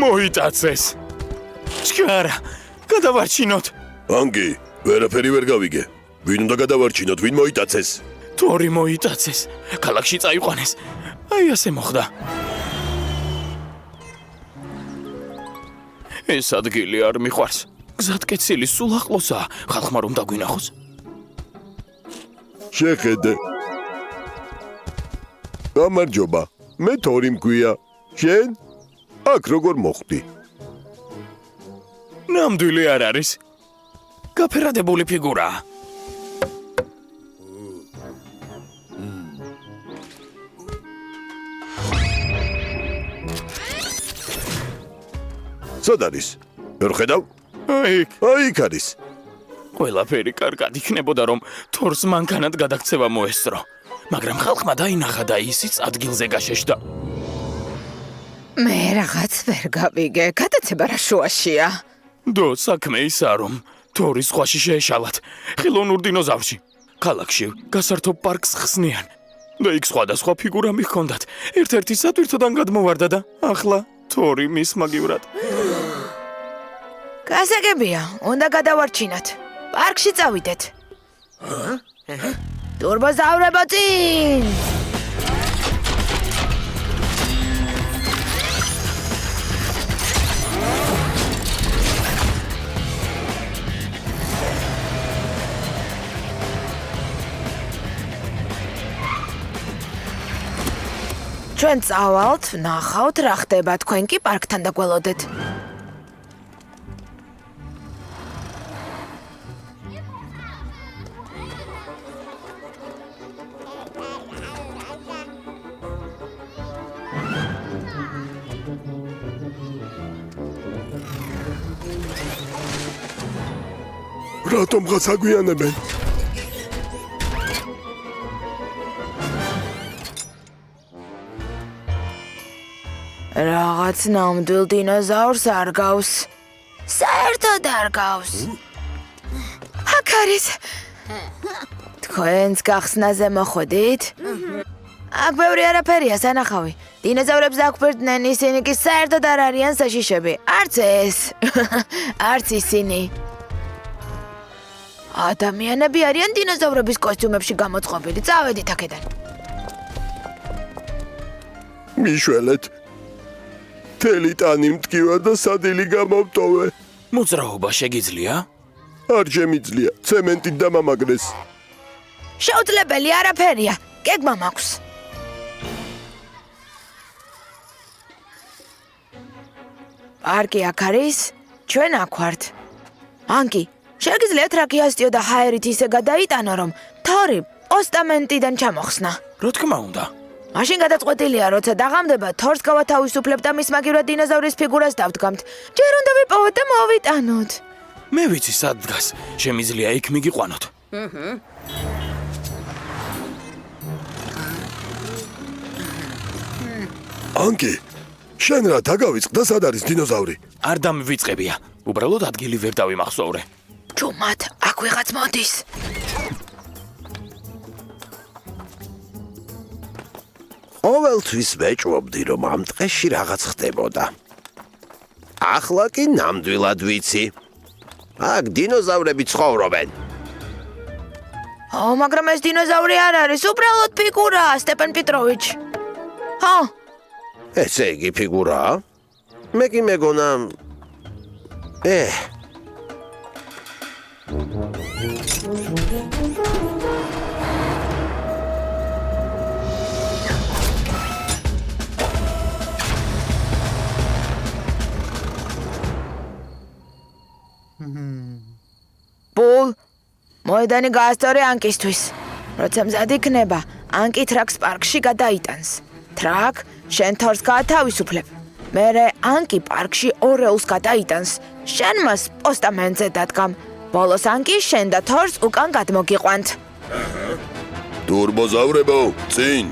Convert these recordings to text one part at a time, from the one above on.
მოიტაცეს. Ჩქარა, გადავარჩინოთ. ანგი, ვერაფერი ვერ გავიგე. ვინ უნდა გადავარჩინოთ, ვინ მოიტაცეს? თორი მოიტაცეს. ქალაქში წაიყვანეს. აი ასე მოხდა. ეს ადგილი არ მიყვარს. გზატკეცილი სულ ახლოსაა. ხალხმა რომ დაგვინახოს. შეხედე. გამარჯობა. მე თორი მქვია. შენ? აქ როგორ მოხვდი? ნამდვილი არ არის. გაფერადებული ფიგურაა. სად არის? ვერ ხედავ? აიქ არის. ყველაფერი კარგად იქნებოდა რომ თორს მანქანად გადაქცევა მოესწრო. მაგრამ ხალხმა დაინახა და ისიც ადგილზე გაშეშდა. მე რაღაც ვერ გავიგე, გადაცება რა შუაშია? დო საქმე ისაა რომ თორი სხვაში შეეშალათ ხელოვნურ დინოზავრში. ქალაქში გასართო პარკს ხსნიან. და იქ სხვადასხვა ფიგურა მიჰქონდათ. ერთ-ერთი სატვირთოდან გადმოვარდა და ახლა თორი მის მაგივრად. გასაგებია, უნდა გადავარჩინოთ. პარკში წავიდეთ. ტურბოზავრებო წინ! ჩვენ წავალთ, ნახავთ რა ხდება, თქვენ კი პარკთან დაგველოდეთ. რატომღაც აგვიანებენ? რაღაც ნამდვილ დინოზავრს არ გავს. საერთოდ არ გავს. აქ არის. თქვენს გახსნაზე მოხვდით? აქ ბევრი არაფერია სანახავი. დინოზავრებს აქვბერდნენ, ისინი კი საერთოდ არ არიან საშიშები. არც ეს. არც ისინი. ადამიანები არიან დინოზავრების კოსტიუმებში გამოწყობილი. წავედით აქედან. მიშველეთ. თელი ტანი მტკივა და სადილი გამოვტოვე. მოძრაობა შეგიძლია? არ შემიძლია, ცემენტით დამამაგრეს. შეუძლებელი არაფერია. გეგმა მაქვს. პარკი აქ არის? ჩვენ აქ ვართ. ანკი, შეგიძლიათ რაკიასტიო და ჰაერით ისე გადაიტანო, რომ თორი პოსტამენტიდან ჩამოხსნა. რა თქმა უნდა. მაშინ გადაწყვეტილია, როცა დაღამდება, თორს გავათავისუფლებთ და მის მაგივრად დინოზავრის ფიგურას დავდგამთ. ჯერ უნდა ვიპოვოთ და მოვიტანოთ. მე ვიცი სად დგას. შემიძლია იქ მიგიყვანოთ. ანკი, შენ რა დაგავიწყდა, სად არის დინოზავრი? არ დამივიწყებია. უბრალოდ ადგილი ვერ დავიმახსოვრე. ჯუმათ, აქ ვიღაც მოდის. ყოველთვის ვეჭვობდი, რომ ამ დღეში რაღაც ხდებოდა. ახლა კი ნამდვილად ვიცი. აქ დინოზავრები ცხოვრობენ. მაგრამ ეს დინოზავრი არ არის, უბრალოდ ფიგურაა, სტეპენ პეტროვიჩ. ჰა? ესე იგი ფიგურაა? მე კი მეგონა ბულ, მოედანი გაასწორე ანკისთვის. როცა მზად იქნება, ანკი ტრაქს პარკში გადაიტანს. ტრაქ, შენ თორს გაათავისუფლებ. მერე ანკი პარკში ორეულს გადაიტანს. შენ მას პოსტამენტზე დადგამ. ბოლოს ანკი შენ და თორს უკან გადმოგიყვანთ. ტურბოზავრებო, წინ!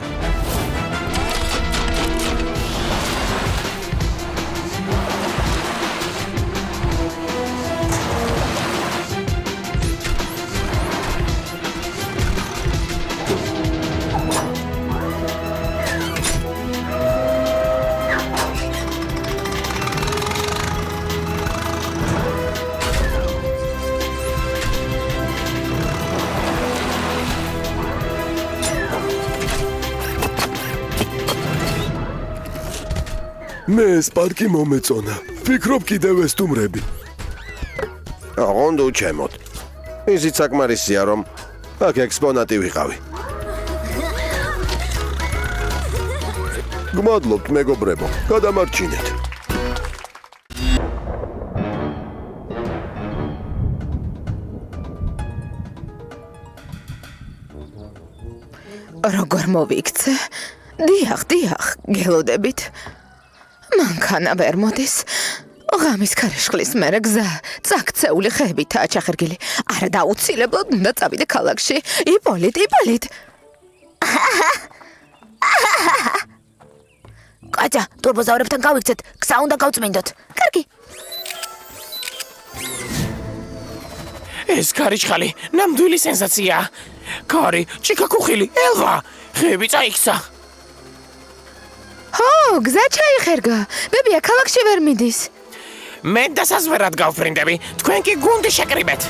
მე ეს პარკი მომეწონა. ვფიქრობ კიდევ ესტუმრები. ოღონდ უჩემოთ. ისიც საკმარისია რომ აქ ექსპონატი ვიყავი. გმადლობთ მეგობრებო. გადამარჩინეთ. როგორ მოვიქცე? დიახ, გელოდებით. მანქანა ვერ მოდის. ღამის ქარიშხლის მერე გზა წაქცეული ხეებითაა ჩახერგილი. არა დაუცილებლად უნდა წავიდე ქალაქში. იპოლიტ. კაჭა, ტურბოზავრებთან გავიქცეთ. გზა უნდა გავწმინდოთ. კარგი. ეს ქარიშხალი ნამდვილი სენსაცია. კარი, ჭიქაკუხილი, ელვა, ხეები წაიქცა. ჰო, გზა ჩაიხერგა. ბებია ქალაქში ვერ მიდის. მე დასაზვერად გავფრინდები, თქვენ კი გუნდი შეკრიბეთ.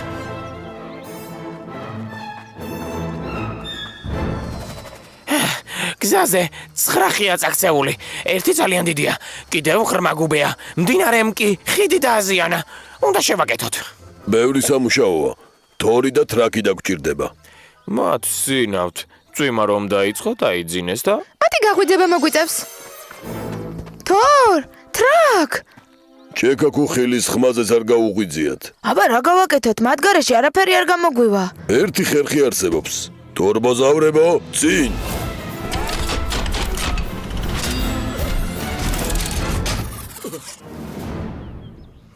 გზაზე 9 ხეა წაქცეული. ერთი ძალიან დიდია, კიდევ ღრმა გუბეა. მდინარემ კი ხიდი დააზიანა. უნდა შევაკეთოთ. ბევრი სამუშაოა. თორი და ტრაკი დაგჭირდება. მათ სინავთ, წვიმა რომ დაიწყო, დაიძინეს და მათი გაღვიძება მოგვიწევს. თორ, ტრაკ. ჭიქაკუხილის ხმაზეც არ გაუღვიძიათ. აბა რა გავაკეთოთ? მათ გარეშე არაფერი არ გამოგვივა. ერთი ხერხი არსებობს. თორბოზავრებო, წინ!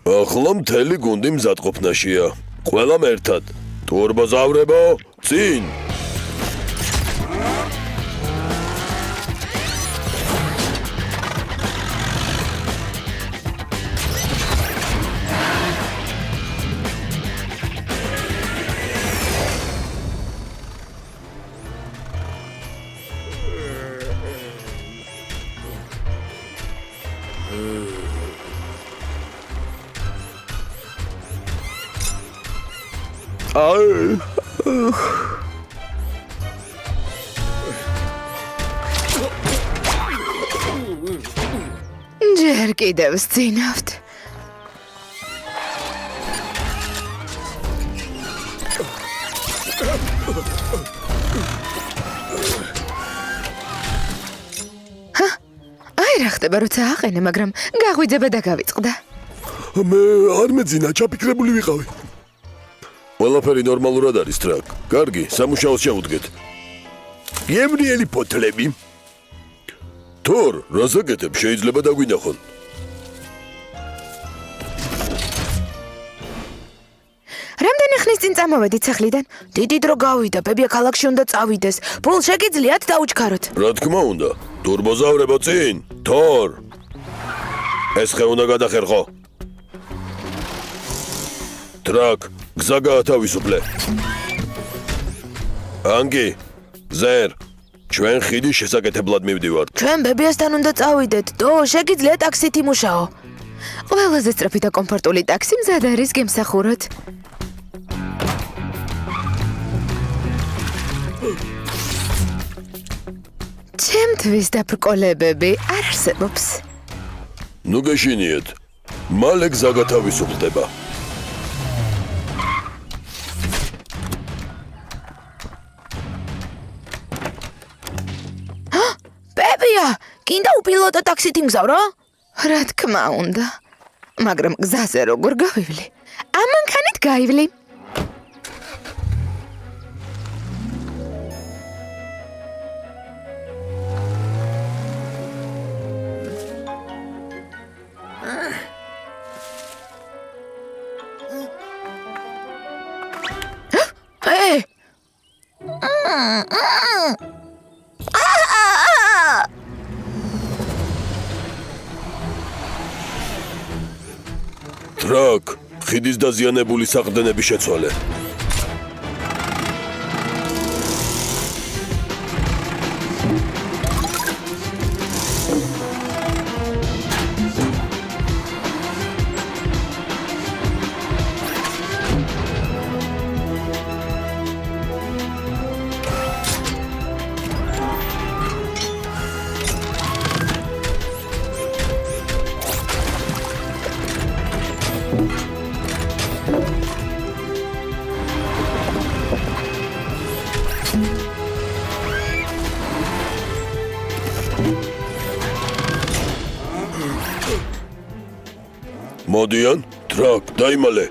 ახლა მთელი გუნდი მზადყოფნაშია. ყველამ ერთად. თორბოზავრებო, წინ! ჯერ კიდევ სწინავთ. აი რა ხდება როცა აყენე, მაგრამ გაღვიძება და გავიწყდა. მე არ მეძინა, ჩაფიქრებული ვიყავი. ყველაფერი ნორმალურად არის, ტრაკ. კარგი, სამუშაოს შეუდგეთ. გემრიელი ფოთლები. თორ, რაზაკეთებ, შეიძლება დაგვინახონ. რამდენი ხნის წინ წამოვედით სახლიდან? დიდი დრო გავიდა, ბებია ქალაქში უნდა წავიდეს. ბულ შეგიძლიათ დაუჩქაროთ. რა თქმა უნდა, თურბოზავრებო წინ. თორ. ეს ხე უნდა გადახერხო. ტრაკ, გზა გაათავისუფლე. ანგი, ზერ, ჩვენ ხიდის შესაკეთებლად მივდივართ. ჩვენ ბებიასთან უნდა წავიდეთ. დო, შეგიძლია ტაქსით იმუშაო. ყველაზე სწრაფი და კომფორტული ტაქსი მზად არის გემსახუროთ. ჩემთვის დაბრკოლებები არ არსებობს. ნუ გეშინიეთ. მალე გზა გათავისუფლდება. ბებია, კიდე უპილოტო ტაქსით იმგზავრო? რა თქმა უნდა. მაგრამ გზაზე როგორ გავივლი? ამ მანქანით გაივლი. ტრაკ, ხიდის დაზიანებული საყრდენები შეცვალე. მოდიან, ტრაკ, დაიმალე.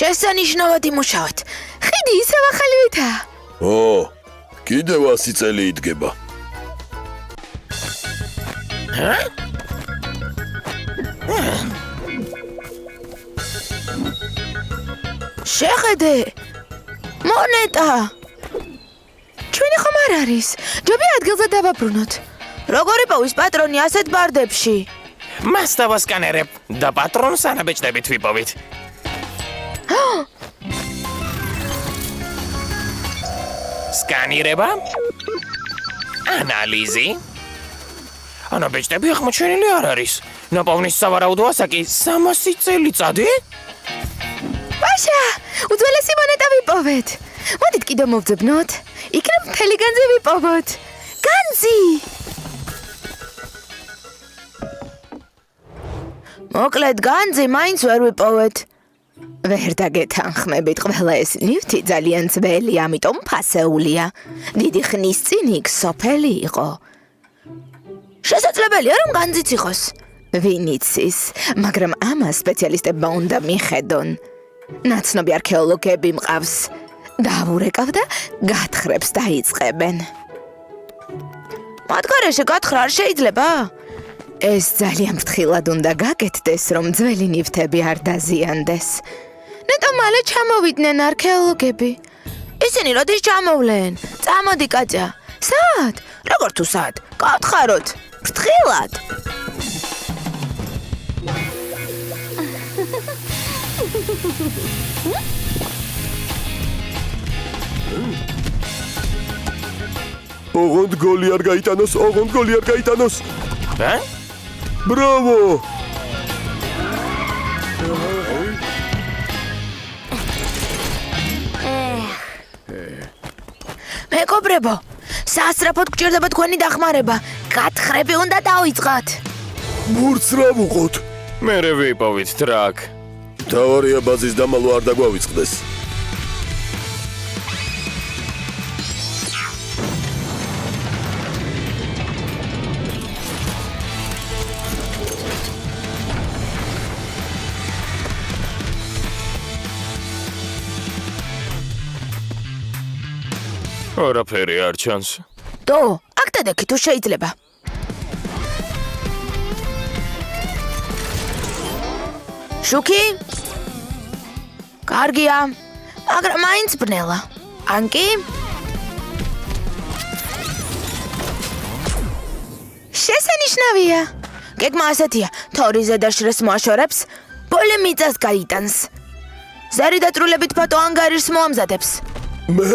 შესანიშნავად იმუშავეთ. ხიდი ისევ ახალივითაა. ო, კიდევ 100 წელი იდგება. შეხედე. მონეტა. ჩვენი ხომ არ არის. ჯობია ადგილზე დავაბრუნოთ. როგორი პოვის პატრონი ასეთ ბარდებში? მას დავასკანერებ და პატრონს ანაბეჭდებით ვიპოვით. სკანირება, ანალიზი. ანაბეჭდები აღმოჩენილი არ არის. ნაპოვნის სავარაუდო ასაკი 300 წელიწადი? ბაშა, უძველესი მონეტა ვიპოვეთ. მოდით კიდევ მოვძებნოთ. იქნებ მთელი განძი ვიპოვოთ. განძი! მოკლედ განძი მაინც ვერ ვიპოვეთ. ვერ დაგეთანხმებით, ყველა ეს ნივთი ძალიან ძველი, ამიტომ ფასეულია. დიდი ხნის წინ იქ სოფელი იყო. შესაძლებელია, რომ განძიც იყოს. ვინ იცის, მაგრამ ამას სპეციალისტებმა უნდა მიხედონ. ნაცნობი არქეოლოგები მყავს. დაურეკავ და გათხრებს დაიწყებენ. მათ გარეშე გათხრა არ შეიძლება? ეს ძალიან ფრთხილად უნდა გაკეთდეს, რომ ძველი ნივთები არ დაზიანდეს. ნეტო მალე ჩამოვიდნენ არქეოლოგები. ისინი როდის ჩამოვლენ? წამოდი კაჭა. სად? როგორ თუ სად? გათხაროთ. ფრთხილად. ოღონდ გოლი არ გაიტანოს, ოღონდ გოლი არ გაიტანოს. რა? ბრავო! მეგობრებო, სასწრაფოდ გჭირდება თქვენი დახმარება. გათხრები უნდა დავიწყოთ. მურც რა ვუყოთ? მერე ვიპოვით ტრაკ. თავარია ბაზის დამალვა არ დაგვავიწყდეს. არაფერი არ ჩანს. დო, აქ დადექი თუ შეიძლება. შუქი? კარგია, მაგრამ მაინც ბნელა. ანკი? შესანიშნავია. გეგმა ასეთია, თორი ზედაშრეს მოაშორებს, ბოლე მიწას გაიტანს. ზარი დაწრულებით ფოტო ანგარიშს მოამზადებს. მე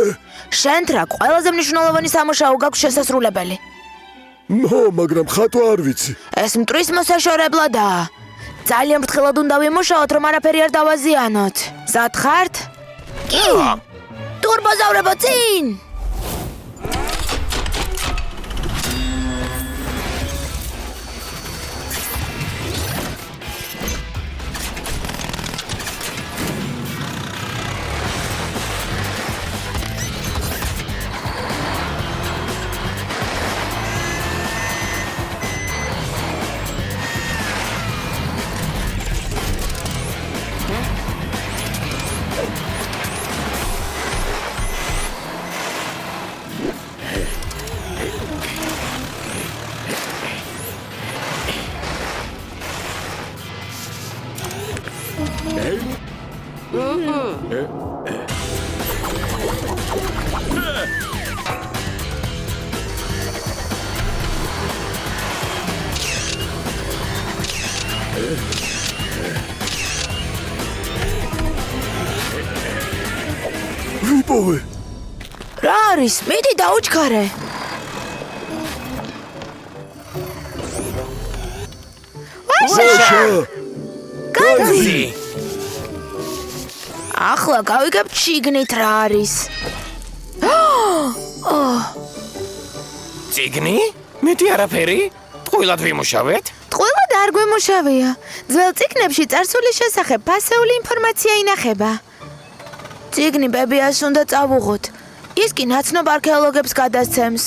შენ ტრაკ, ყველაზე მნიშვნელოვანი სამუშაო გაქვს შესასრულებელი. მაგრამ ხატვა არ ვიცი. ეს მტრის მოსაშორებლადაა. ძალიან ფრთხილად უნდა ვიმუშაოთ, რომ არაფერი არ დავაზიანოთ. მზად ხართ? კი. ტურბოზავრებო წინ! ვიპოვე. რა არის? მიდი დაუჩქარე. ვაშა! განძი! ახლა გავიგებ შიგნით რა არის. ციგნი? მეტი არაფერი? ტყუილად ვიმუშავეთ? ტყუილად არ გვემუშავია. ძველ წიგნებში წარსულის შესახებ ფასეული ინფორმაცია ინახება. წიგნი ბებიას უნდა წავუღოთ. ის კი ნაცნობ არქეოლოგებს გადასცემს.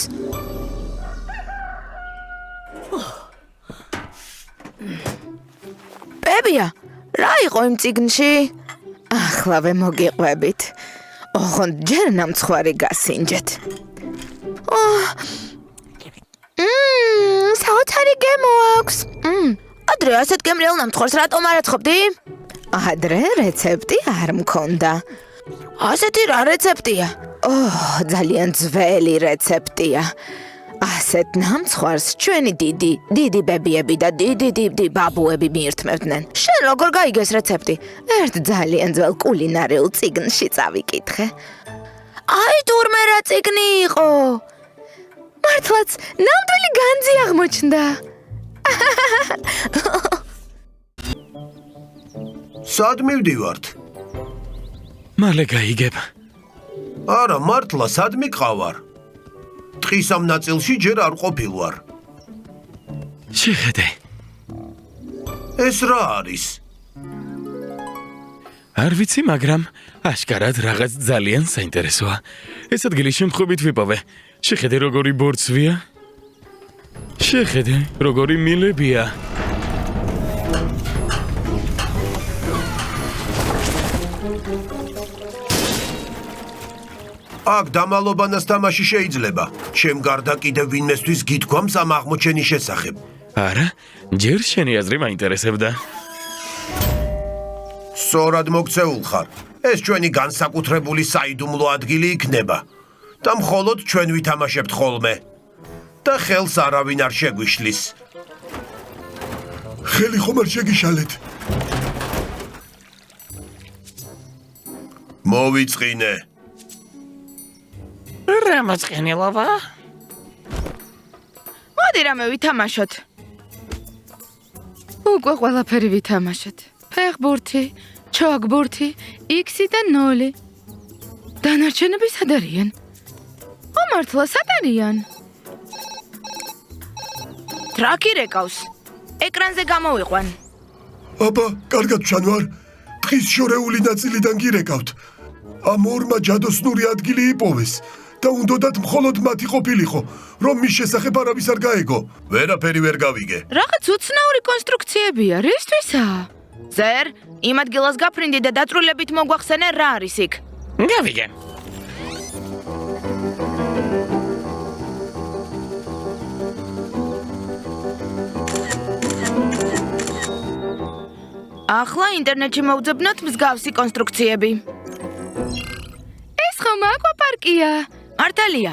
ბებია, რა იყო იმ წიგნში? ახლავე მოგიყვებით. ოღონდ ჯერ ნამცხვარი გასინჯეთ. საოცარი გემო აქვს. ადრე ასეთ გემრიელ ნამცხვარს რატომ არ აწყობდი? ადრე რეცეპტი არ მქონდა. ასეთი რა რეცეპტია? ძალიან ძველი რეცეპტია. ასეთ ნამცხვარს ჩვენი დიდი ბებიები და დიდი ბაბუები მიირთმევდნენ. შენ როგორ გაიგეს რეცეპტი? ერთ ძალიან ძველ კულინარიულ წიგნში წავიკითხე. აი თურმე რა წიგნი იყო? მართლაც ნამდვილი განძი აღმოჩნდა. სად მივდივართ? მალე გაიგებ. არა, მართლა სად მიყავარ? ტყის ამ ნაწილში ჯერ არ ყოფილვარ. შეხედე. ეს რა არის? არ ვიცი, მაგრამ აშკარად რაღაც ძალიან საინტერესოა. ეს ადგილი შემთხვევით ვიპოვე. შეხედე როგორი ბორცვია. შეხედე როგორი მილებია. აქ დამალობანას თამაში შეიძლება. ჩემ გარდა კიდევ ვინმესთვის გითქვამს ამ აღმოჩენის შესახებ. არა, ჯერ შენი აზრი მაინტერესებდა. სწორად მოგწეულ ხარ. ეს ჩვენი განსაკუთრებული საიდუმლო ადგილი იქნება. და მხოლოდ ჩვენ ვითამაშებთ ხოლმე. და ხელს არავინ არ შეგვიშლის. ხელი ხომ არ შეგიშალეთ? მოვიწყინე. რა მოწყენილობა? მოდი რამე ვითამაშოთ. უკვე ყველაფერი ვითამაშოთ. ფეხბურთი, ჩოგბურთი, X და 0. დანარჩენები სად არიან? მართლა სად არიან? ტრაკი რეკავს. ეკრანზე გამოვიყვან. აბა, კარგად ჩანვარ. ტყის შორეული ნაწილიდან გირეკავთ. ამ ორმა ჯადოსნური ადგილი იპოვეს და უნდათ მხოლოდ მათი ყოფილიყო, რომ მის შესახებ არავის არ გაეგო. ვერაფერი ვერ გავიგე. რაღაც უცნაური კონსტრუქციებია, რისთვისაა? ზერ, იმ ადგილას გაფრინდი და დაწვრილებით მოგვახსენე რა არის იქ. გავიგე. ახლა ინტერნეტში მოვძებნოთ მსგავსი კონსტრუქციები. ეს ხომ აკვაპარკია? მართალია.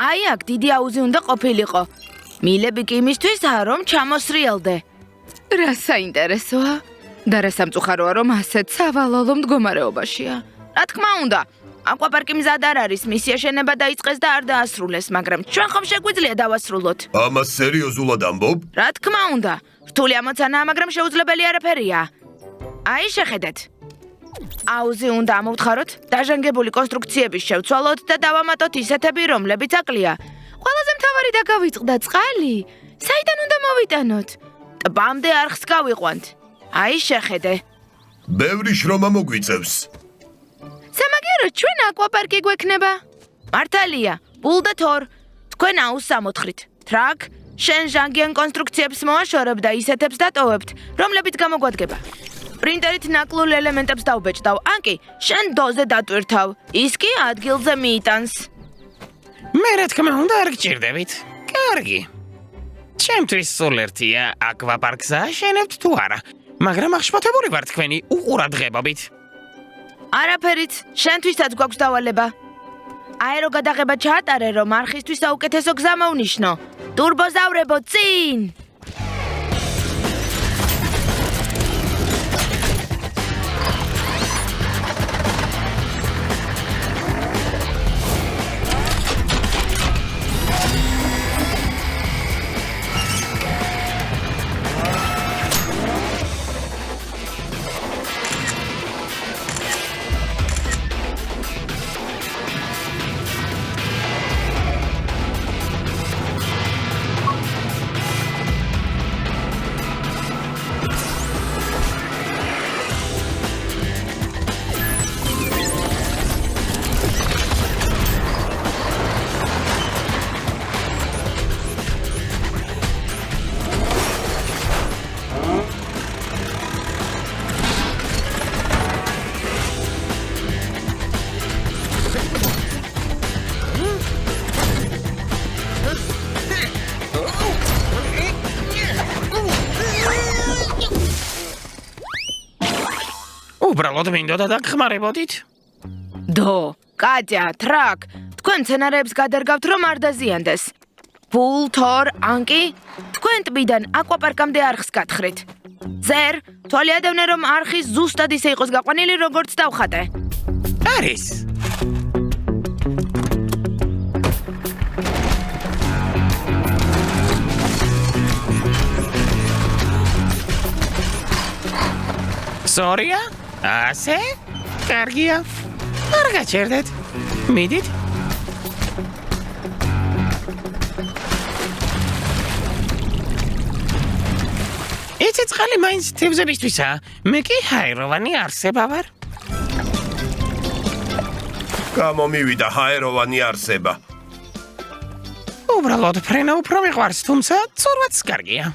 აი აქ დიდი აუზი უნდა ყოფილიყო. მილები კი იმისთვისაა, რომ ჩამოსრიელდე. რა საინტერესოა? და რა სამწუხაროა, რომ ასეთ სავალალო მდგომარეობაშია. რა თქმა უნდა, აკვაპარკი მზად არ არის, მისია შენება დაიწყეს და არ დაასრულეს, მაგრამ ჩვენ ხომ შეგვიძლია დავასრულოთ? ამას სერიოზულად ამბობ? რა თქმა უნდა, რთული ამოცანაა, მაგრამ შეუძლებელი არაფერია. აი შეხედეთ. აუზი უნდა ამოვთხაროთ, დაჟანგებული კონსტრუქციების შევცვალოთ და დავამატოთ ისეთები, რომლებიც აკლია. ყველაზე მთავარი დაგავიწყდა წყალი. საიდან უნდა მოვიტანოთ? ტბამდე არხს გავიყვანთ. აი შეხედე. ბევრი შრომა მოგვიწევს. სამაგიეროდ ჩვენ აკვაპარკი გვექნება. მართალია, ბულ და თორ. თქვენ აუზს ამოთხრით. ტრაკ, შენ ჟანგიან კონსტრუქციებს მოაშორებ და ისეთებს დატოვებთ, რომლებიც გამოგვადგება. პრინტერით ნაკლულ ელემენტებს დავბეჭდავ, ან კი შენ დოზე დატვირთავ. ის კი ადგილზე მიიტანს. მე რა თქმა უნდა არ გჭირდებით. კარგი. ჩემთვის სულ ერთია აკვაპარკს აშენებთ თუ არა, მაგრამ აღშფოთებული ვარ თქვენი უყურადღებობით. არაფერით, შენთვისაც გვაქვს დავალება. აეროგადაღება ჩაატარე, რომ არხისთვის საუკეთესო გზა მოვნიშნო. ტურბოზავრებო, წინ! უბრალოდ მინდოდა დაგხმარებოდით. დო, კატია, ტრაკ, თქვენ მცენარეებს გადარგავთ, რომ არ დაზიანდეს. ბულ, თორ, ანკი, თქვენ ტბიდან აკვაპარკამდე არხს გათხრით. ზერ, თვალი ადევნე, რომ არხის ზუსტად ისე იყოს გაყვანილი, როგორც დავხატე. არის. სორია? ასე? კარგია. არ გაჩერდეთ. მიდით. ეს წყალი მაინც თევზებისთვისაა. მე კი ჰაეროვანი არსება ვარ. გამომივიდა ჰაეროვანი არსება. უბრალოდ ფრენა უფრო მიყვარს, თუმცა ცურვაც კარგია.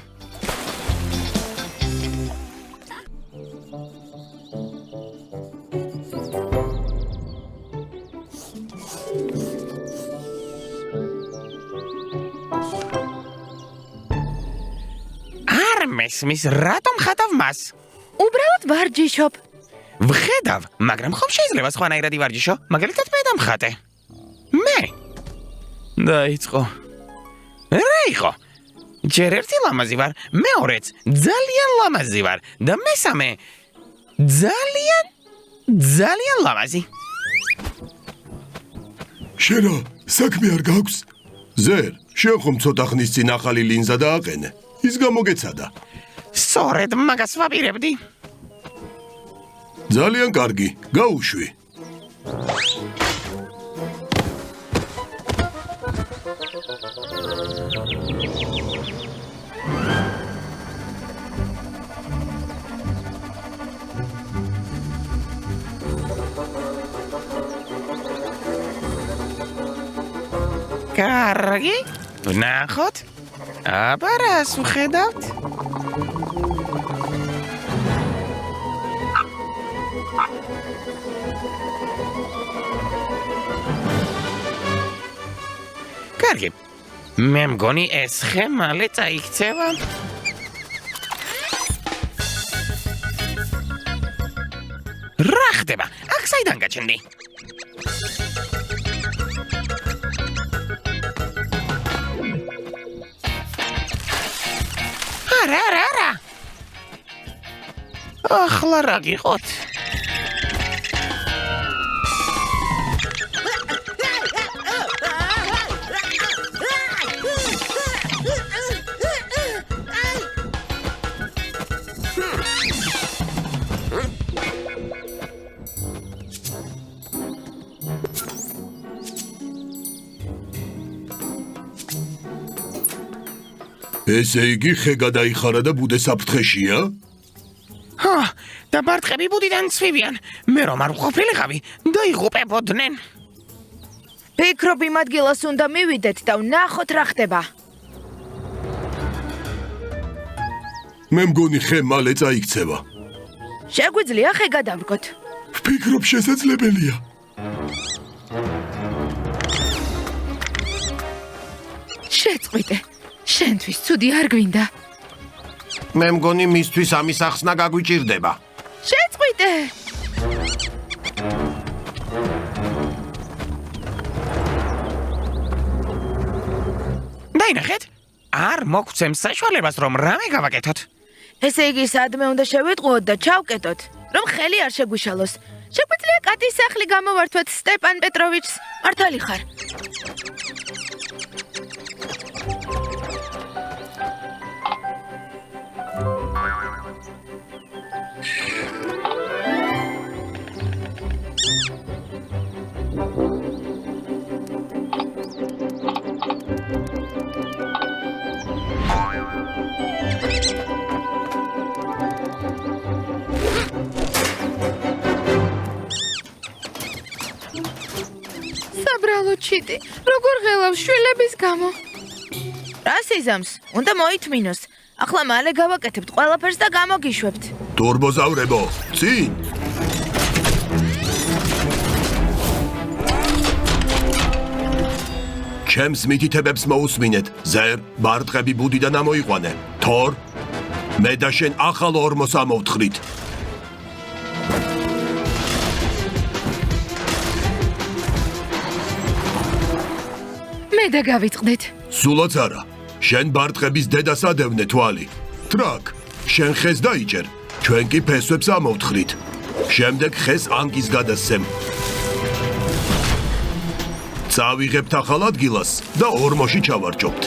მესმის რატომ ხატავ მას? უბრალოდ ვარჯიშობ. ვხედავ, მაგრამ ხომ შეიძლება სხვანაირად ივარჯიშო? მაგალითად მე დამხატე. მე. დაიწყო. რა იყო? ჯერ ერთი ლამაზი ვარ, მეორეც ძალიან ლამაზი ვარ და მესამე ძალიან ლამაზი. შენა, საქმე არ გაქვს? ზერ, შენ ხომ ცოტა ხნის წინ ახალი ლინზა დააყენე? ის გამოგეცადა. სწორედ მაგას ვაპირებდი. ძალიან კარგი, გაუშვი. კარგი, ვნახოთ. აბა რას ვხედავთ? კარგი. მე მგონი ეს ხე მალე წაიქცევა. რა ხდება? აქ საიდან გაჩენდი? არა. ახლა რა გიყოთ? ესე იგი ხე გადაიხარა და ბუდე საფრთხეშია? და ბარტყები ბუდიდან ცვივიან. მე რომ არ ვყოფილიყავი, დაიღუპებოდნენ. ფიქრობ იმ ადგილას უნდა მივიდეთ და ვნახოთ რა ხდება. მე მგონი ხე მალე წაიქცევა. შეგვიძლია ხე გადავდგოთ. ვფიქრობ შესაძლებელია. შეწყვიტე. შენთვის ცუდი არ გვინდა. მე მგონი მისთვის ამის ახსნა გაგვიჭირდება. შეწყვიტე. დაინახეთ? არ მოგცემს საშუალებას რომ რამე გავაკეთოთ. ესე იგი სადმე უნდა შევიტყუოთ და ჩავკეტოთ, რომ ხელი არ შეგვიშალოს. შეგვიძლია კატის სახლი გამოვართვეთ სტეპან პეტროვიჩს. მართალი ხარ? ჩიტი, როგორ ღელავს შვილების გამო? რა სიზამს? უნდა მოითმინოს. ახლა მალე გავაკეთებთ ყველაფერს და გამოგიშვებთ. დორბოზავრებო, წინ! ჩემს მითითებებს მოусმინეთ. ზერ, ბარტყები ბუდიდან ამოიყვანე. თორ, მე და შენ ახალ ორმოს ამოვთხრით. და გავიწყდეთ. სულაც არა. შენ ბარტყების დედას ადევნე თვალი. ტრაკ, შენ ხეს დაიჭერ. ჩვენ კი ფესვებს ამოვთხრით. შემდეგ ხეს ანკის გადასცემ. წავიღებთ ახალ ადგილას და ორმოში ჩავარჯობთ.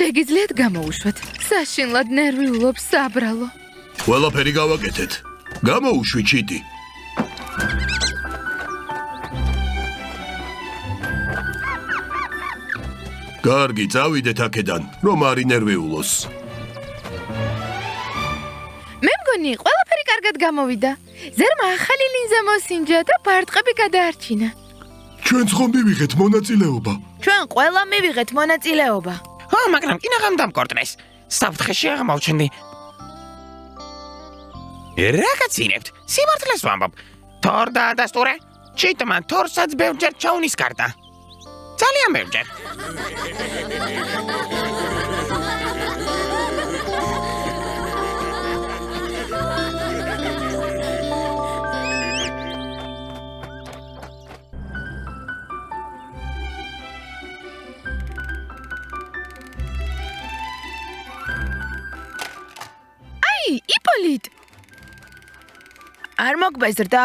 შეგიძლიათ გამოუშვათ. საშინლად ნერვიულობს საბრალო. ყველაფერი გავაკეთეთ. გამოუშვი ჩიტი. კარგი, წავიდეთ აქედან, რომ არ ინერვიულოს. მე მგონი, ყველაფერი კარგად გამოვიდა. ზერმა ახალი ლინზა მოსინჯა და ბარტყები გადაარჩინა. ჩვენც ხომ მივიღეთ მონაწილეობა. ჩვენ ყველა მივიღეთ მონაწილეობა. მაგრამ კინაღამ დამკორტნეს. საფრთხეში აღმოჩნდი. რა გაცინებთ? სიმართლეს ვამბობ. თორ დაადასტურე. ჩიტმა თორსაც ბევრჯერ ჩაუნისკარტა. ძალიან ბევრჯერ. იპოლიტ, არ მოგბეზრდა?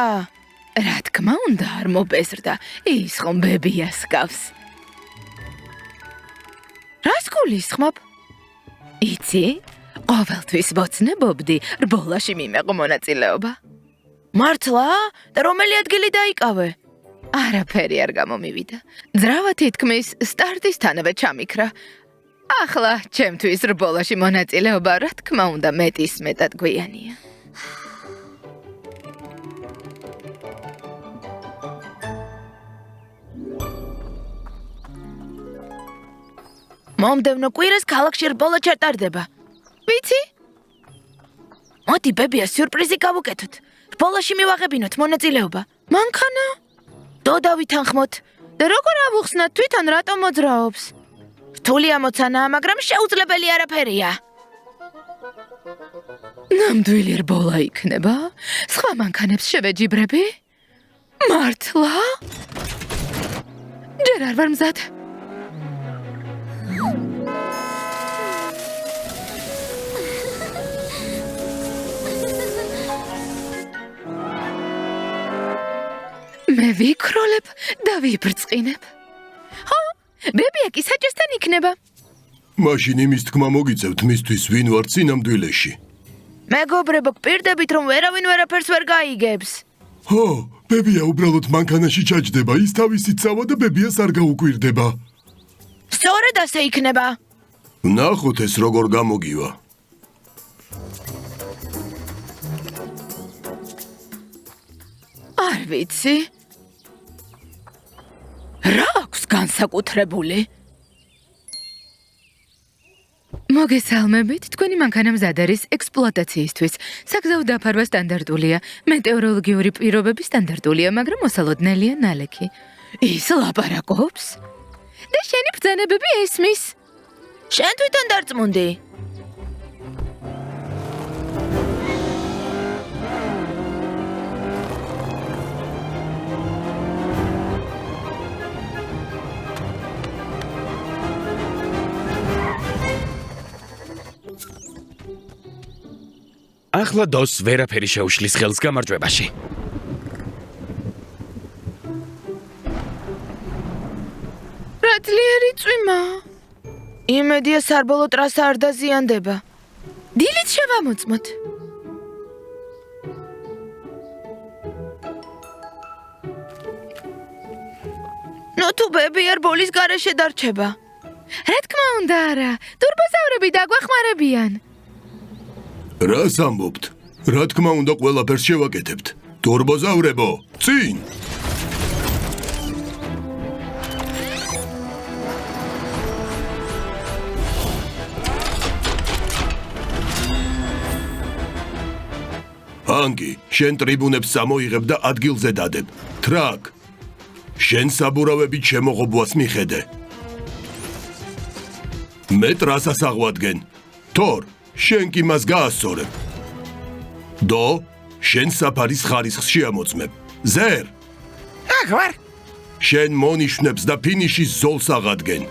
რა თქმა უნდა, არ მობეზრდა. ის ხომ ბებიას გავს. რას გულისხმობ? იცი? ყოველთვის ვოცნებობდი, რბოლაში მიმეყო მონაწილეობა. მართლა? და რომელი ადგილი დაიკავე? არაფერი არ გამომივიდა. ძრავა თითქმის სტარტისთანავე ჩამიქრა. ახლა ჩემთვის რბოლაში მონაწილეობა, რა თქმა უნდა, მეტის მეტად გვიანია. მომდევნო კვირას ქალაქში რბოლა ჩატარდება. ვიცი? მოდი ბებიას სიურპრიზი გავუკეთოთ. რბოლაში მივაღებინოთ მონაწილეობა. მანქანა? დოდა ვითანხმოთ. და როგორ ავუხსნათ თვითონ რატომ მოძრაობს? რთული ამოცანაა, მაგრამ შეუძლებელი არაფერია. ნამდვილი რბოლა იქნება? სხვა მანქანებს შევეჯიბრები? მართლა? ჯერ არ ვარ მზად. მე ვიქროლებ და ვიბრწყინებ. ბებია კი საჭესთან იქნება. მაშინ იმის თქმა მოგიწევთ მისთვის ვინ ვარ წინამდვილეში. მეგობრებო, გპირდებით რომ ვერავინ ვერაფერს ვერ გაიგებს. ჰო, ბებია უბრალოდ მანქანაში ჩაჯდება, ის თავისით წავა და ბებიას არ გაუკვირდება. სწორედ ასე იქნება. ნახოთ ეს როგორ გამოგივა. არ ვიცი. რა აქვს განსაკუთრებული? მოგესალმებით, თქვენი მანქანა მზად არის ექსპლუატაციისთვის. საგზაო დაფარვა სტანდარტულია, მეტეოროლოგიური პირობები სტანდარტულია, მაგრამ მოსალოდნელია ნალექი. ის ლაპარაკობს? და შენი ბრძანებები ესმის? შენ თვითონ დარწმუნდი? ახლა დოს ვერაფერი შეუშლის ხელს გამარჯვებაში. რა ძლიერი წვიმა. იმედია სარბოლო ტრასა არ დაზიანდება. დილით შევამოწმოთ. ნუ თუ ბებია რბოლის გარეშე დარჩება. რა თქმა უნდა არა, ტურბოზავრები დაგვახმარებიან. რას ამბობთ? რა თქმა უნდა ყველაფერს შევაკეთებთ. ტურბოზავრებო, წინ! ანგი, შენ ტრიბუნებს სამოიღებ და ადგილზე დადებ. ტრაკ, შენ საბურავებით შემოღობვას მიხედე. მე ტრასას აღვადგენ. თორ, შენ კი მას გაასწორებ. დო, შენ საფარის ხარისხს შეამოწმებ. ზერ, აქ ვარ. შენ მონიშნებს და ფინიშის ზოლს აღადგენ.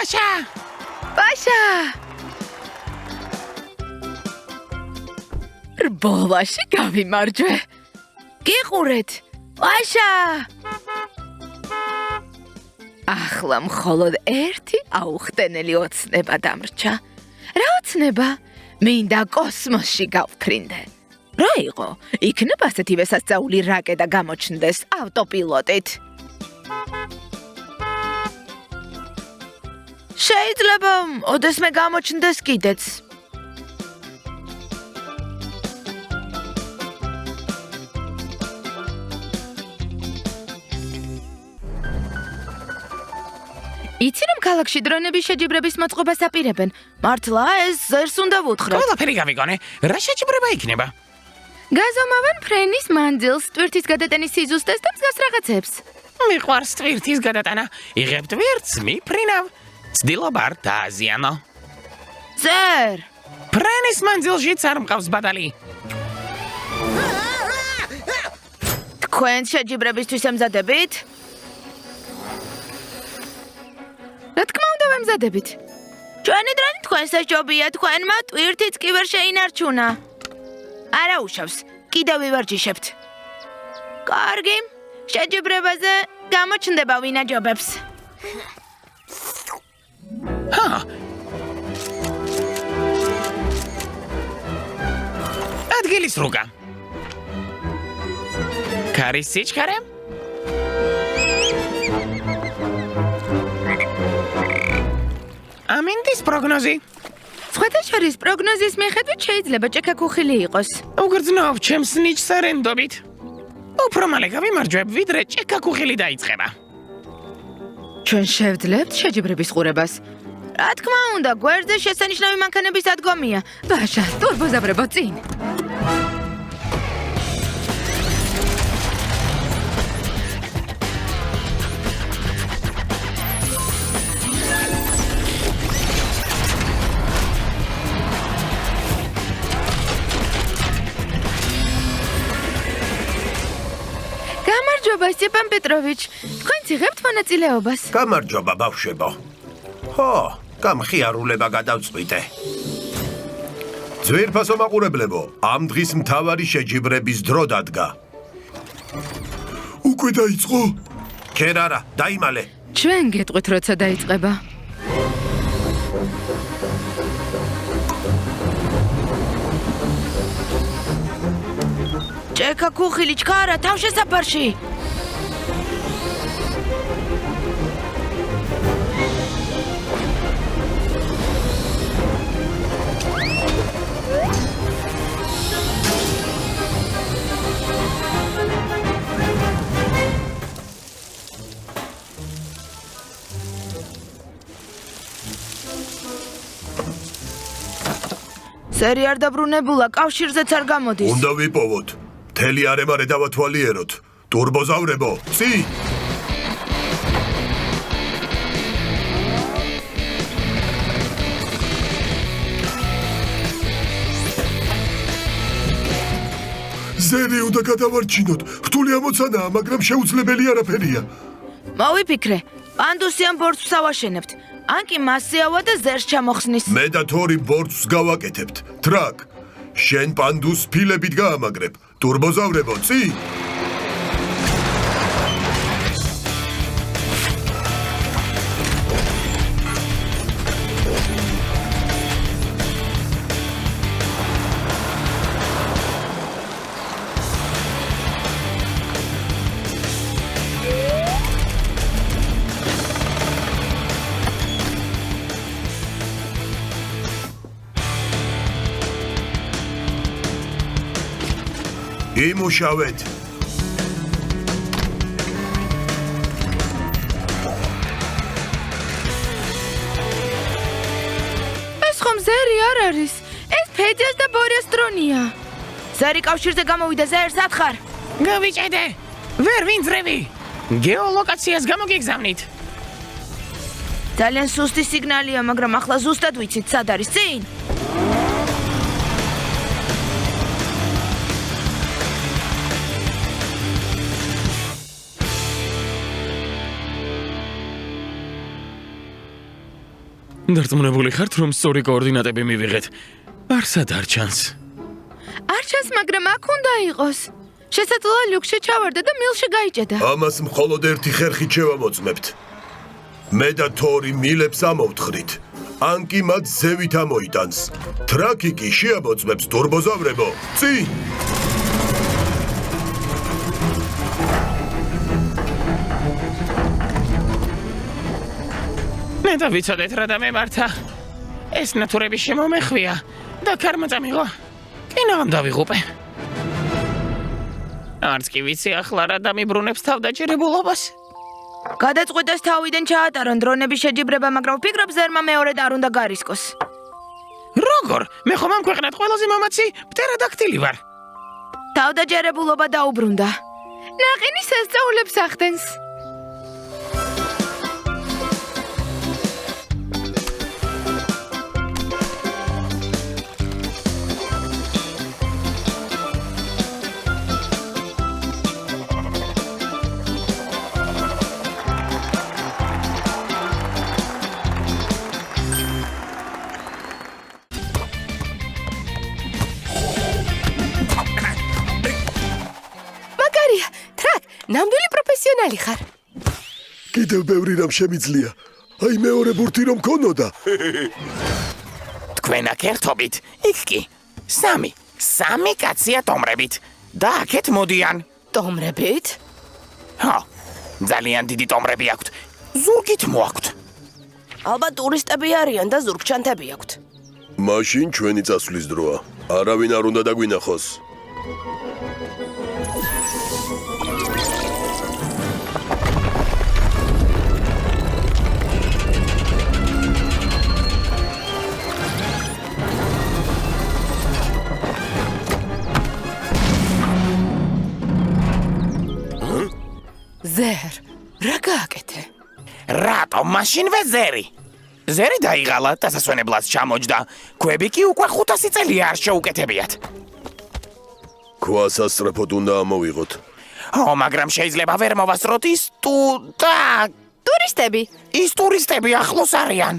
ვაშა. ბაშა! რბოლაში გავიმარჯვე. გიყურეთ. ბაშა! ახლა მხოლოდ ერთი აუხტენელი ოცნება დამრჩა. რა ოცნება? მინდა კოსმოსში გავფრინდე. რა იყო? იქნება ასეთივე სასწაული რაკეტა გამოჩნდეს ავტოპილოტით. შეიძლება ოდესმე გამოჩნდეს კიდეც. იცი რომ ქალაქში დრონების შეჯიბრების მოწყობას აპირებენ. მართლა ეს ზერს უნდა ვუთხრათ. ყველაფერი გავიგონე. რა შეჯიბრება იქნება? გაზომავენ ფრენის მანძილს, ტვირთის გადატანის სიზუსტეს და მსგავს რაღაცებს. მიყვარს ტვირთის გადატანა. იღებ ტვირთს, მიფრინავ. ცდილობ არ დააზიანო. ზერ! ფრენის მანძილშიც არ მყავს ბადალი. თქვენ შეჯიბრებისთვის ემზადებით? რა თქმა უნდა ვემზადებით. ჩვენი დროინი თქვენსა ჯობია, თქვენმა ტვირთიც კი ვერ შეინარჩუნა. არა უშავს, კიდევ ვივარჯიშებთ. კარგი, შეჯიბრებაზე გამოჩნდება ვინ აჯობებს. ადგილის რუგა. ქარის სიჩქარე? ამინდის პროგნოზი. სხვათა შორის პროგნოზის მიხედვით შეიძლება ჭექაქუხილი იყოს. უგრძნობ ჩემს ნიჭს არენდობით. უფრო მალე გავიმარჯვებ, ვიდრე ჭექაქუხილი დაიწყება. ჩვენ შევძლებთ შეჯიბრების ყურებას. რა თქმა უნდა, გვერდზე შესანიშნავი მანქანების ადგომია. ბაშა, თურბოზაბრებო წინ. გამარჯობა, სტეპან პეტროვიჩ. თქვენ იღებთ მონაწილეობას. გამარჯობა, ბავშვებო. ხო, გამხიარულება გადავწყვიტე. ძვირფასო მაყურებლებო, ამ დღის მთავარი შეჯიბრების დრო დადგა. უკვე დაიწყო? ჯერ არა, დაიმალე. ჩვენ გეტყვით, როცა დაიწყება. ჭექაქუხილი ჩქარა თავშესაფარში. სერი არ დაბრუნებულა, კავშირზეც არ გამოდის. უნდა ვიპოვოთ. მთელი არემარე დავათვალიეროთ. ტურბოზავრებო, წი! ზერი უნდა გადავარჩინოთ. რთული ამოცანაა, მაგრამ შეუძლებელი არაფერია. მოვიფიქრე, პანდუსიან ბორცვს ავაშენებთ. ან კი მასიავა და ზერს ჩამოხსნის. მე და თორი ბორცვს გავაკეთებთ. ტრაკ, შენ პანდუს ფილებით გაამაგრებ. ტურბოზავრებო, წი! იმუშავეთ. ეს ხომ ზერი არ არის. ეს ფედიას და ბორიას დრონია. ზერი კავშირზე გამოვიდა ზერს ათხარ. გავიჭედე. ვერ ვინძრევი. გეოლოკაციას გამოგიგზავნით. ძალიან სუსტი სიგნალია, მაგრამ ახლა ზუსტად ვიცით სად არის წინ. დარწმუნებული ხართ, რომ სწორი კოორდინატები მივიღეთ? არსად არ ჩანს. არ ჩანს, მაგრამ აქ უნდა იყოს. შესაძლოა ლუქსში ჩავარდა და მილში გაიჭედა. ამას მხოლოდ ერთი ხერხით შევამოწმებთ. მე და თორი მილებს ამოვთხრით. ანკი მათ ზევით ამოიტანს. ტრაკი კი შეამოწმებს თურბოზავრებო. წინ! მე და ვიცოდეთ რა და მემართა. ეს ნატურები შემომეხვია და ქარმა წამიღო. კინაღამ დავიღუპე. არც კი ვიცი ახლა რა დამიბრუნებს თავდაჭერებულობას. გადაწყვეტეს თავიდან ჩაატარონ დრონების შეჯიბრება, მაგრამ ვფიქრობ ზერმა მეორედ არ უნდა გარისკოს. როგორ? მე ხომ ამ ქვეყნად ყველაზე მამაცი პტერადაქტილი ვარ. თავდაჯერებულობა დაუბრუნდა. ნაყინის სასწაულებს ახდენს. ნამდვილი პროფესიონალი ხარ. კიდევ ბევრი რამ შემიძლია. აი მეორე ბურთი რომ ქონოდა. თქვენ აქ ერთობით, იქ კი. სამი კაცია ტომრებით. და აქეთ მოდიან. ტომრებით? ჰა, ძალიან დიდი ტომრები აქვთ. ზურგით მოაქვთ. ალბათ ტურისტები არიან და ზურგჩანთები აქვთ. მაშინ ჩვენი წასვლის დროა. არავინ არ უნდა დაგვინახოს. ზერ, რა გააკეთე? რატომ მაშინვე ზერი? ზერი დაიღალა და სასვენებლად ჩამოჯდა. ქვები კი უკვე 500 წელია არ შეუკეთებიათ. ქვას ასწრაფოდ უნდა ამოვიღოთ. მაგრამ შეიძლება ვერ მოვასწროთ ის ტურისტები. ის ტურისტები ახლოს არიან.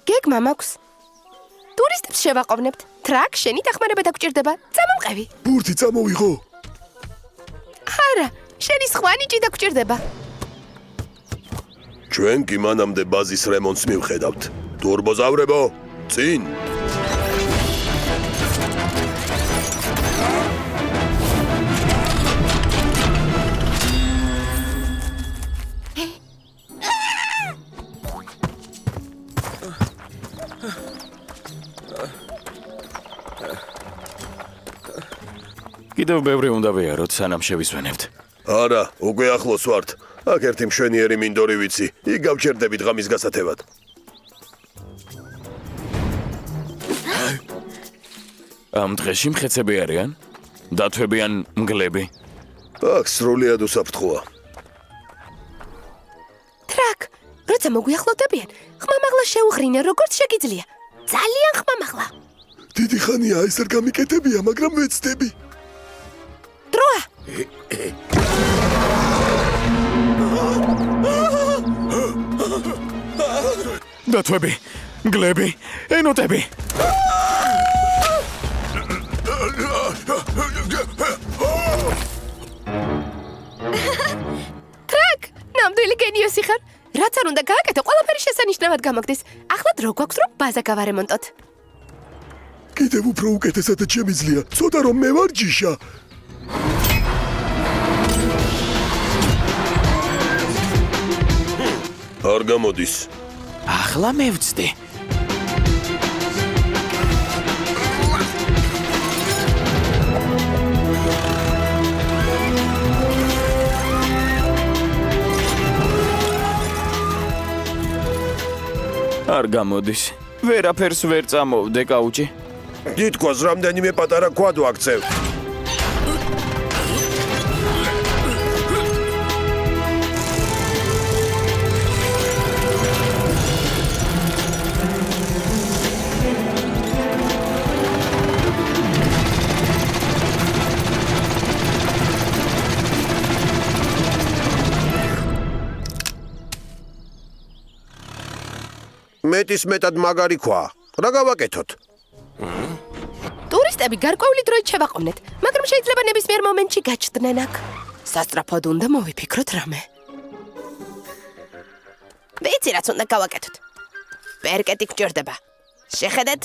გეგმა მაქვს. ტურისტებს შევაყოვნებთ. ტრაკ შენი დახმარება დაგჭირდება. წამომყევი. ბურთი წამოვიღო. არა, შენი სხვა ნიჭი დაგჭირდება. ჩვენ კი მანამდე ბაზის რემონტს მივხედავთ. თურბოზავრებო, წინ! კიდევ ბევრი უნდა ვეაროთ, სანამ შევისვენებთ. არა, უკვე ახლოს ვართ. აქ ერთი მშვენიერი მინდორი ვიცი. იქ გავჩერდებით ღამის გასათევად. ამ დღეში მხეცები არიან? დათვები ან მგლები? აქ სრულიად უსაფრთხოა. ტრაკ, როცა მოგვიახლოვდებიან, ხმამაღლა შეუღრინე, როგორც შეგიძლია. ძალიან ხმამაღლა. დიდი ხანია ეს არ გამიკეთებია, მაგრამ ვეცდები. დროა. დათვები, მგლები, ენოტები. ტრაკ, ნამდვილი გენიოსი ხარ. რაც არ უნდა გააკეთო, ყველაფერი შესანიშნავად გამოგდეს. ახლა დრო გვაქვს, რომ ბაზა გავარემონტოთ. კიდევ უფრო უკეთესად შემიძლია. ცოტა რომ მე ვარ ჯიშა. არ გამოდის. ახლა მე ვწდი. არ გამოდის. ვერაფერს ვერ წამოვდე, კაუჭი. თითქოს რამდენიმე პატარა ქვად ვაქცევ. მეტის მეტად მაგარი ქვა. რა გავაკეთოთ? ტურისტები გარკვეული დროით შევაყოვნეთ, მაგრამ შეიძლება ნებისმიერ მომენტში გაჩნდნენ აქ. სასწრაფოდ უნდა მოვიფიქროთ რამე. ვიცი რაც უნდა გავაკეთოთ. პერკეტი გჭირდება. შეხედეთ?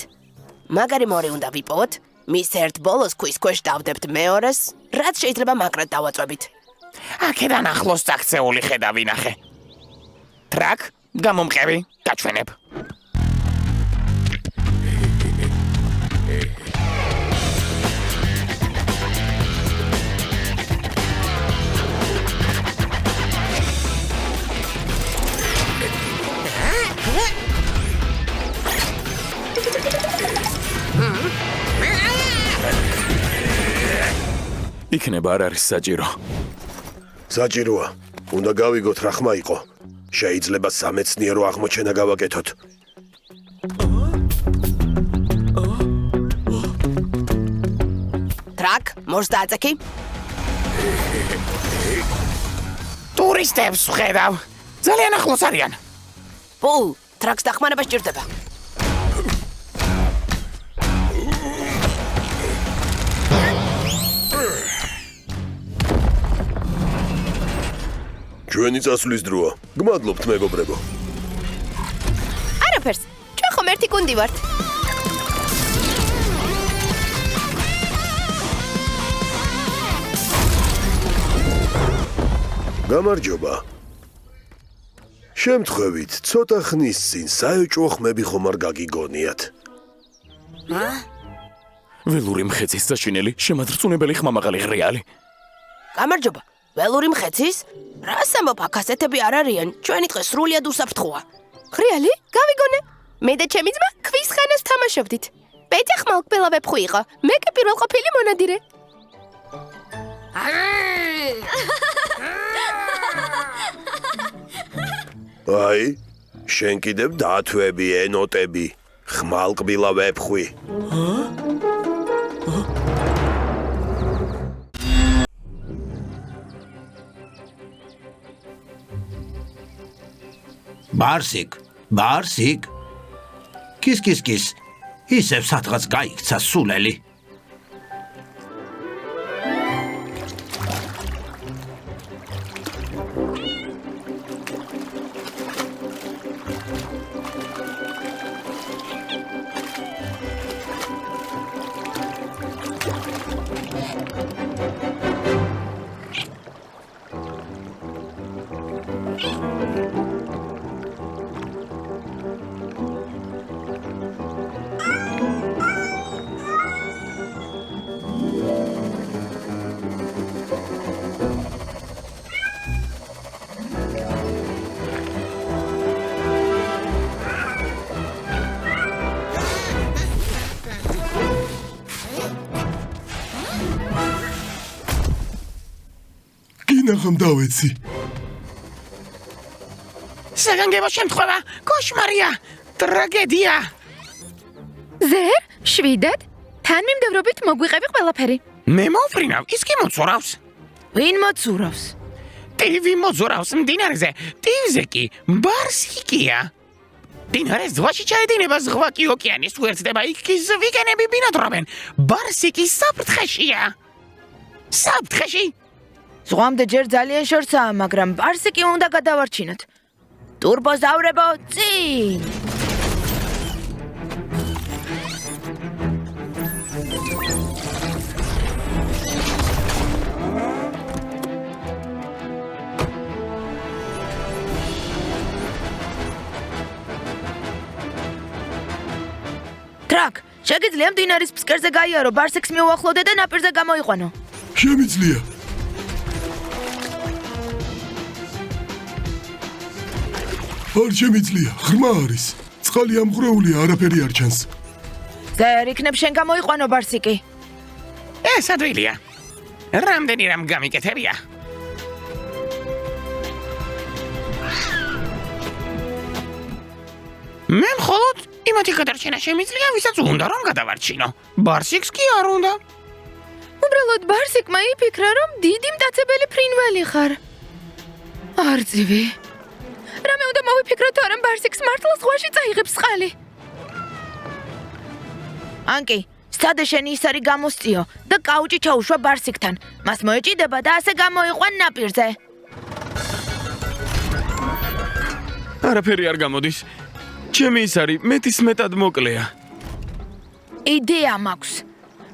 მაგარი მორი უნდა ვიპოვოთ. მის ერთ ბოლოს ქვის ქვეშ დავდებთ მეორეს, რაც შეიძლება მაგრად დავაწვევით. აქედან ახლოს წაქცეული ხედა ვინახე. ტრაკ, გამომყევი, გაჩვენებ. იქნება არ არის საჭირო. საჭიროა. უნდა გავიგოთ რა ხმა იყო. შეიძლება სამეცნიერო აღმოჩენა გავაკეთოთ. ტრაკ, მორს დააწექი. ტურისტებს ვხედავ. ძალიან ახლოს არიან. ბულ, ტრაკს დახმარება სჭირდება. ჩვენი წასვლის დროა. გმადლობთ, მეგობრებო. არაფერს. ჩვენ ხომ ერთი გუნდი ვართ. გამარჯობა. შემთხვევით, ცოტა ხნის წინ საეჭვო ხმები ხომ არ გაგიგონიათ? ველური მხეცის საშინელი, შემადრწუნებელი ხმამაღალი ღრიალი. გამარჯობა. ველური მხეცის? რას ამბობ, აქ ასეთები არ არიან. ჩვენი დღე სრულიად უსაფრთხოა. ღრიალი? გავიგონე. მე და ჩემი ძმა ქვის ხანას თამაშობდით. პეტი ხმალკბელა ვეფხვი იყო. მე კი პირველყოფილი მონადირე. აი, შენ კიდევ დათვები, ენოტები. ხმალკბილა ვეფხვი. ბარსიკ. კის. ისევ სადღაც გაიქცა სულელი. ნახამ დავეცი. საგანგებო შემთხვევა, კოშმარია, ტრაგედია. ზერ, შვიდად, თანმიმდევრობით მოგვიყევი ყველაფერი. მე მოვფრინავ, ის კი მოცურავს. ვინ მოცურავს? ტივი მოძურავს მდინარეზე, ტივზე კი ბარსიკია. მდინარეს ზღვაში ჩაედინება, ზღვა კი ოკეანის უერთდება, იქ კი ზვიგენები ბინადრობენ. ბარსიკი საფრთხეშია. საფრთხეში? ზღვამდე ჯერ ძალიან შორსაა, მაგრამ ბარსიკი უნდა გადავარჩინოთ. ტურბოზავრებო, წინ! ტრაკ, შეგიძლია მდინარის ფსკერზე გაიარო, ბარსიკს მიუახლოვდე და ნაპირზე გამოიყვანო. შემიძლია. არ შემიძლია, ღრმა არის. წყალი ამღვრეულია, არაფერი არ ჩანს. ზერ იქნებ შენ გამოიყვანო ბარსიკი. ეს ადვილია. რამდენი რამ გამიკეთებია? მე მხოლოდ იმათი გადარჩენა შემიძლია, ვისაც უნდა რომ გადავარჩინო. ბარსიკს კი არ უნდა. უბრალოდ ბარსიკმა იფიქრა, რომ დიდი მტაცებელი ფრინველი ხარ. არძივი. რამე უნდა მოვიფიქროთ, რომ ბარსიკს მართლა ზღვაში წაიღებს წყალი. ანკი, სცადე შენი ის არის გამოსწიო და კაუჭი ჩაუშვა ბარსიკთან. მას მოეჭიდება და ასე გამოიყვან ნაპირზე. არაფერი არ გამოდის. ჩემი ის არის მეტის მეტად მოკლეა. იდეა მაქვს.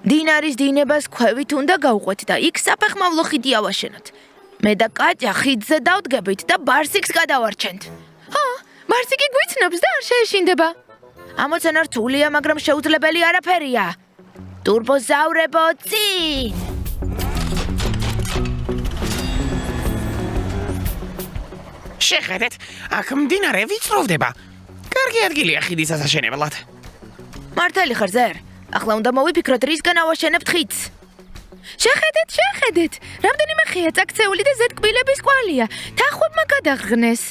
დინარის დინებას ქვევით უნდა გავყვეთ და იქ საფეხმავლო ხიდი ავაშენოთ. მე და კატია ხიდზე დავდგებით და ბარსიკს გადავარჩენთ. ბარსიკი გვიცნობს და არ შეეშინდება. ამოცანა რთულია, მაგრამ შეუძლებელი არაფერია. ტურბოზავრებო წინ! შეხედეთ, აქ მდინარე ვიწროვდება. კარგი ადგილია ხიდის ასაშენებლად. მართალი ხარ ზერ? ახლა უნდა მოვიფიქროთ, რისგან ავაშენებთ ხიდს. შეხედეთ, რამდენიმე ხეა წაქცეული და ზეთკბილების კვალია. თახვებმა გადაღღნეს.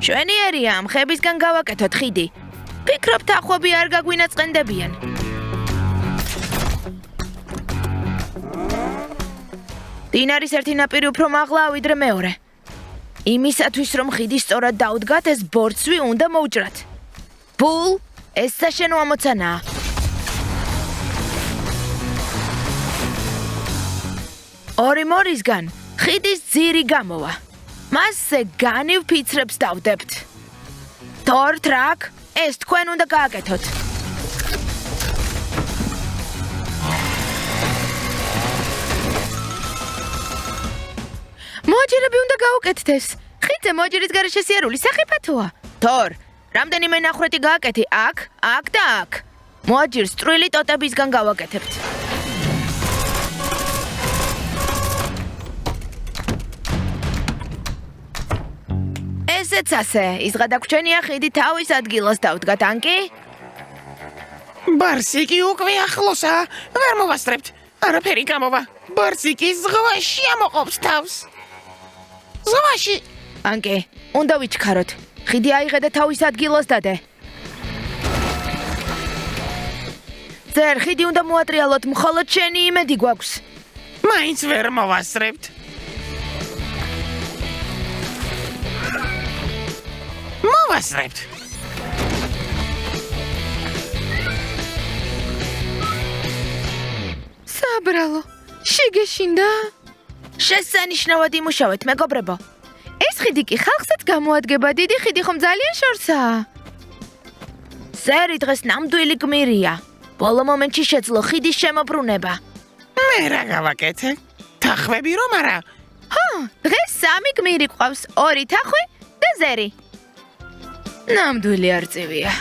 შვენიერია, ამ ხებისგან გავაკეთოთ ხიდი. ფიქრობ თახვები არ გაგვინაწყენდებიან. დინარის ერთი ნაპირი უფრო მაღლა ვიდრე მეორე. იმისათვის რომ ხიდი სწორად დაუდგათ, ეს ბორცვი უნდა მოუჭრათ. ბულ, ეს საშენო ამოცანაა. ორი მორისგან ხიდის ძირი გამოვა. მასზე განივ ფიცრებს დავდებთ. თორ ტრაკ, ეს თქვენ უნდა გააკეთოთ. მოაჯირები უნდა გაუკეთდეს. ხიდზე მოაჯირის გარეშე სიარული სახიფათოა. თორ, რამდენიმე ნახრეთი გააკეთე აქ, აქ და აქ. მოაჯირს წვრილი ტოტებისგან გავაკეთებთ. ესეც ასე, ის გადაგვრჩენია ხიდი თავის ადგილას დავდგათ, ანკი? ბარსიკი უკვე ახლოსა. ვერ მოვასწრებთ. არაფერი გამოვა. ბარსიკი ზღვაში ამოყობს თავს. ზღვაში. ანკი, უნდა ვიჩქაროთ. ხიდი აიღე და თავის ადგილას დადე. ზერ, ხიდი უნდა მოატრიალოთ, მხოლოდ შენი იმედი გვაქვს. მაინც ვერ მოვასწრებთ. მოვასწრებთ. საბრალო, შეგეშინდა? შესანიშნავად იმუშავეთ, მეგობრებო. ეს ხიდი კი ხალხსაც გამოადგება, დიდი ხიდი ხომ ძალიან შორსაა. ზერი დღეს ნამდვილი გმირია. ბოლო მომენტში შეძლო ხიდის შემოbrunება. მე რა გავაკეთე? თახვები რომ არა? დღეს სამი გმირი ყავს, ორი თახვი და ზერი. ნამდვილი არწივია.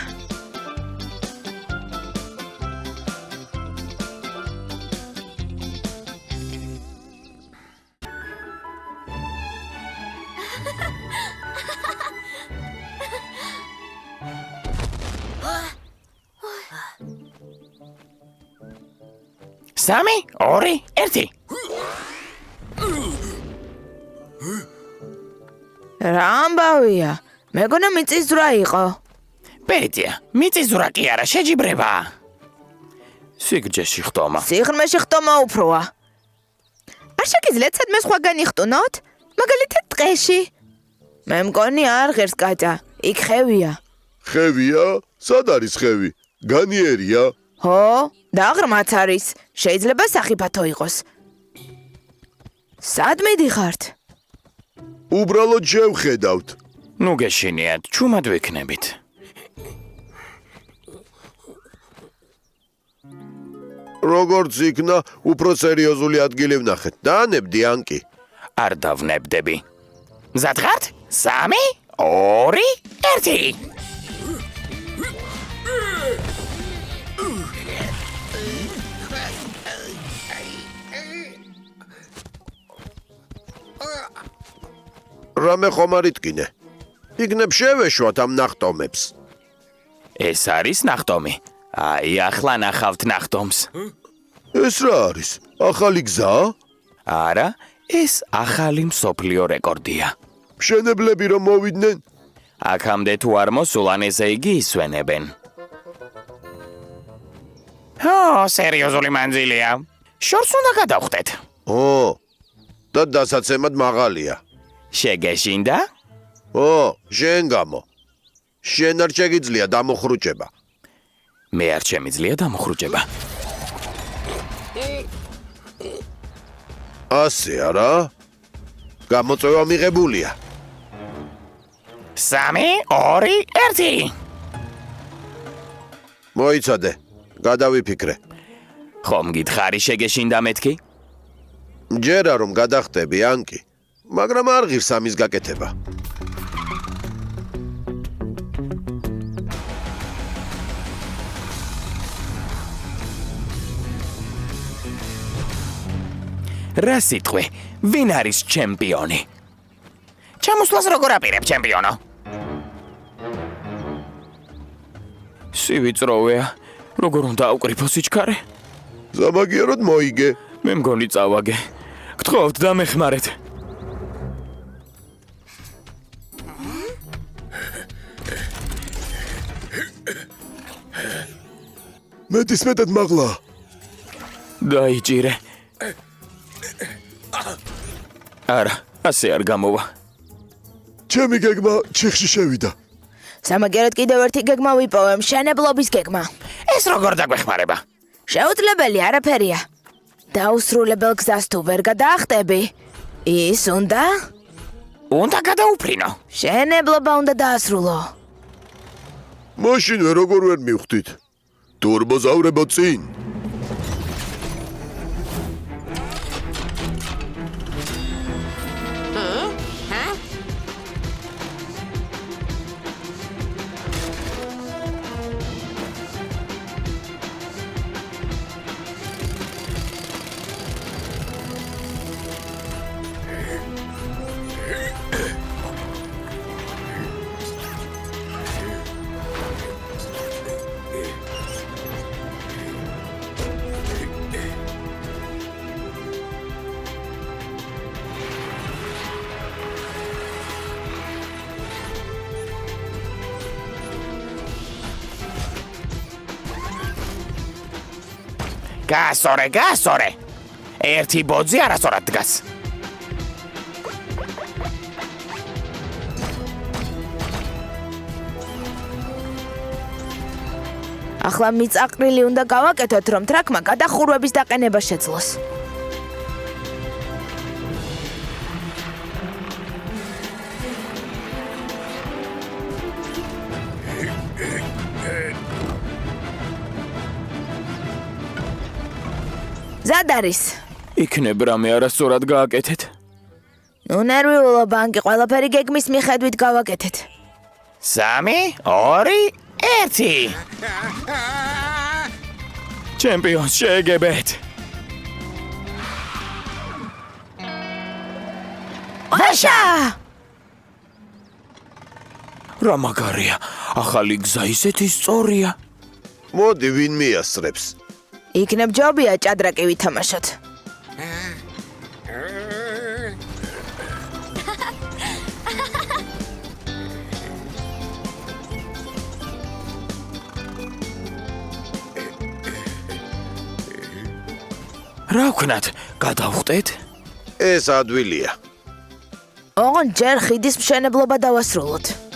სამი, ორი, ერთი. რა ამბავია? მეგონა მიწისძვრა იყო. პეტია, მიწისძვრა კი არა, შეჯიბრება. სიგრძეში ხტომა. სიღრმეში ხტომა უფროა. არ შეგიძლიათ სადმე სხვაგან იხტუნოთ? მაგალითად ტყეში. მე მგონი არ ღერს კატა. იქ ხევია. ხევია? სად არის ხევი? განიერია? ჰო, და ღრმაც არის. შეიძლება სახიფათო იყოს. სად მიდიხართ? უბრალოდ შევხედავთ. ნუ გეშინიათ, ჩუმად ვიქნებით. როგორც იქნა, უფრო სერიოზული ადგილი ვნახეთ. დაანებდი ანკი. არ დავნებდები. მზად ხართ? სამი, ორი, ერთი. რამე ხომ არ იტკინე? იქნებ შევეშვათ ამ ნახტომებს. ეს არის ნახტომი. აი, ახლა ნახავთ ნახტომს. ეს რა არის? ახალი გზა? არა, ეს ახალი მსოფლიო რეკორდია. მშენებლები რომ მოვიდნენ? აქამდე თუ არ მოსულან, ესე იგი ისვენებენ. სერიოზული მანძილია. შორს უნდა გადავხდეთ. და დასაცემად მაღალია. შეგეშინდა? შენ გამო. შენ არ შეგიძლია დამოხრუჭება. მე არ შემიძლია დამოხრუჭება. ასე არა? გამოწვევა მიღებულია. 3, 2, 1. მოიცადე. გადავიფიქრე. ხომ გითხარი შეგეშინდა მეთქი? ჯერა რომ გადახტები ანკი, მაგრამ არ ღირს ამის გაკეთება. რა სიტყვი? ვინ არის ჩემპიონი? ჩამოსვლას როგორ აპირებ, ჩემპიონო? სივიწროვეა. როგორ უნდა ავკრიფო სიჩქარე? სამაგიეროდ მოიგე. მე მგონი წავაგე. გთხოვთ დამეხმარეთ. მეტისმეტად მაღლა. დაიჭირე. არა, ასე არ გამოვა. ჩემი გეგმა ჩიხში შევიდა. სამაგეროდ კიდევ ერთი გეგმა ვიპოვე, მშენებლობის გეგმა. ეს როგორ დაგვეხმარება? შეუძლებელი არაფერია. დაუსრულებელ გზას თუ ვერ გადაახტები, ის უნდა უნდა გადაუფრინო. შენებლობა უნდა დაასრულო. მაშინვე როგორ ვერ მივხვდით? თურბოზავრებო წინ. გასორე. ერთი ბოძი არასწორად დგას. ახლა მიწაყრილი უნდა გავაკეთოთ, რომ ტრაქმა გადახურვების დაყენება შეძლოს. ზად არის. იქნებ რამე არასწორად გააკეთეთ. ნუ ნერვიულობა, ანკი, ყველაფერი გეგმის მიხედვით გავაკეთეთ. 3, 2, 1. ჩემპიონს შეეგებეთ. ვაშა! რა მაგარია, ახალი გზა ისეთი სწორია. მოდი ვინ მიასწრებს. იქნებ ჯობია ჭადრაკი ვითამაშოთ. რა ვქნათ? გადავხტეთ? ეს ადვილია. ოღონდ ჯერ ხიდის მშენებლობა დავასრულოთ.